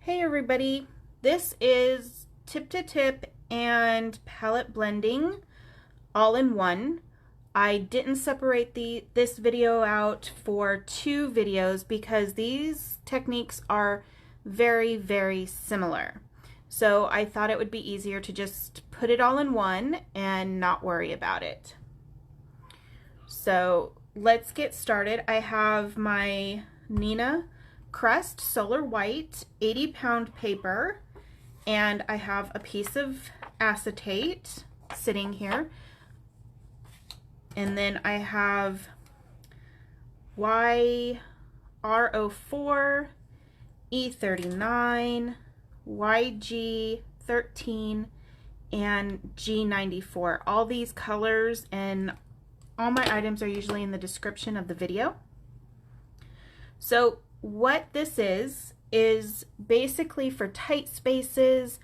Hey everybody, this is tip to tip and palette blending all in one. I didn't separate this video out for two videos because these techniques are very similar. So I thought it would be easier to just put it all in one and not worry about it. So let's get started. I have my Nina Crest Solar White 80-pound paper, and I have a piece of acetate sitting here, and then I have YR04, E39, YG13, and G94. All these colors and all my items are usually in the description of the video. So what this is basically for tight spaces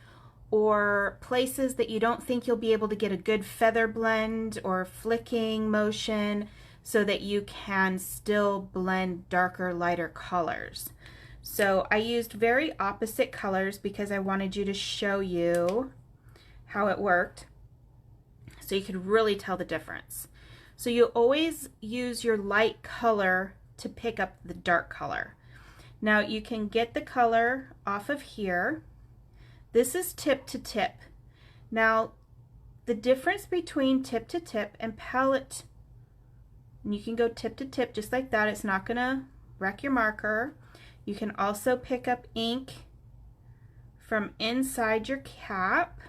or places that you don't think you'll be able to get a good feather blend or flicking motion so that you can still blend darker, lighter colors. So I used very opposite colors because I wanted you to show you how it worked so you could really tell the difference. So you always use your light color to pick up the dark color. Now you can get the color off of here. This is tip to tip. Now the difference between tip to tip and palette, and you can go tip to tip just like that, it's not gonna wreck your marker. You can also pick up ink from inside your cap.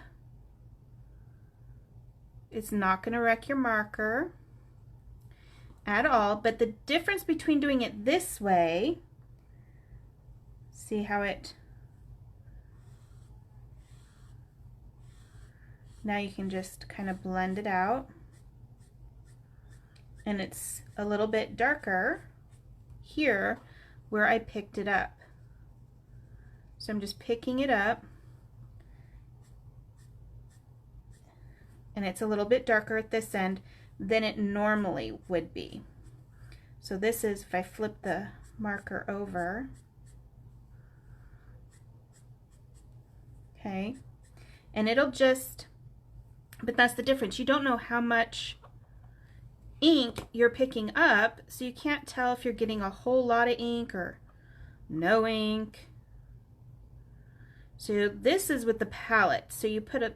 It's not gonna wreck your marker at all, but the difference between doing it this way, see how it, now you can just kind of blend it out, and it's a little bit darker here where I picked it up. So I'm just picking it up, and it's a little bit darker at this end than it normally would be. So this is, if I flip the marker over, okay, and it'll just, but that's the difference. You don't know how much ink you're picking up, so you can't tell if you're getting a whole lot of ink or no ink. So this is with the palette. So you put a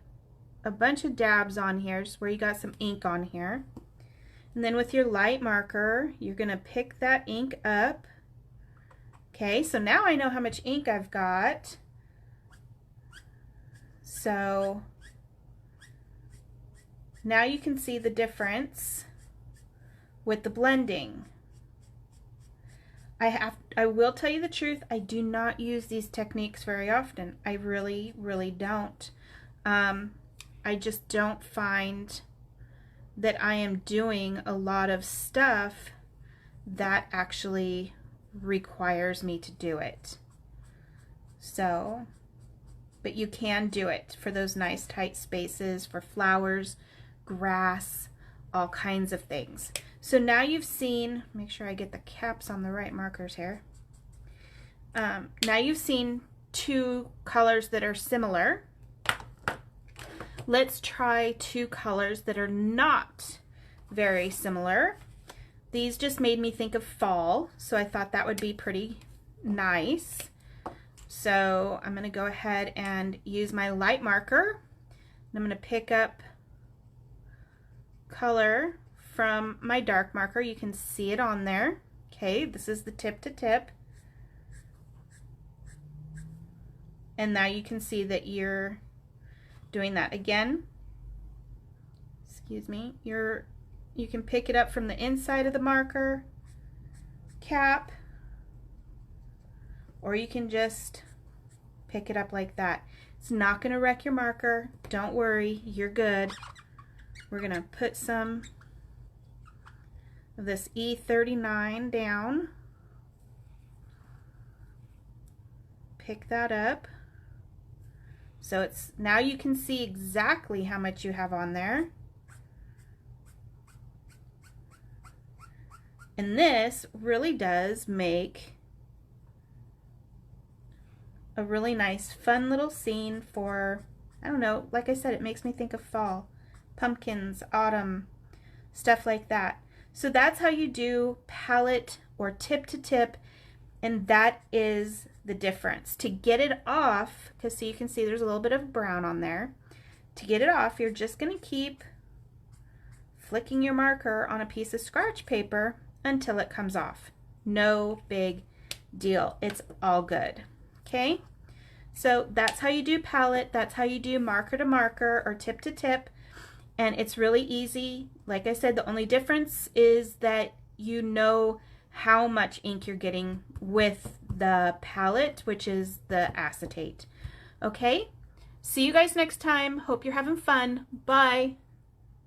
bunch of dabs on here, just where you got some ink on here. And then with your light marker, you're gonna pick that ink up. Okay, so now I know how much ink I've got. So now you can see the difference with the blending. I will tell you the truth, I do not use these techniques very often. I really don't. I just don't find that I am doing a lot of stuff that actually requires me to do it. So, but you can do it for those nice tight spaces, for flowers, grass, all kinds of things. So now you've seen, make sure I get the caps on the right markers here. Now you've seen two colors that are similar. Let's try two colors that are not very similar. These just made me think of fall, so I thought that would be pretty nice. So I'm gonna go ahead and use my light marker. And I'm gonna pick up color from my dark marker. You can see it on there. Okay, this is the tip to tip. And now you can see that you're doing that again. Excuse me. You can pick it up from the inside of the marker cap, or you can just pick it up like that. It's not going to wreck your marker. Don't worry, you're good. We're going to put some of this E39 down. Pick that up. So it's, now you can see exactly how much you have on there. And this really does make a really nice, fun little scene for, I don't know, like I said, it makes me think of fall, pumpkins, autumn, stuff like that. So that's how you do palette or tip to tip, and that is the difference. To get it off, because so you can see there's a little bit of brown on there, to get it off, you're just going to keep flicking your marker on a piece of scratch paper until it comes off. No big deal. It's all good. Okay? So that's how you do palette. That's how you do marker to marker or tip to tip. And it's really easy. Like I said, the only difference is that you know how much ink you're getting with the palette, which is the acetate. Okay? See you guys next time. Hope you're having fun. Bye.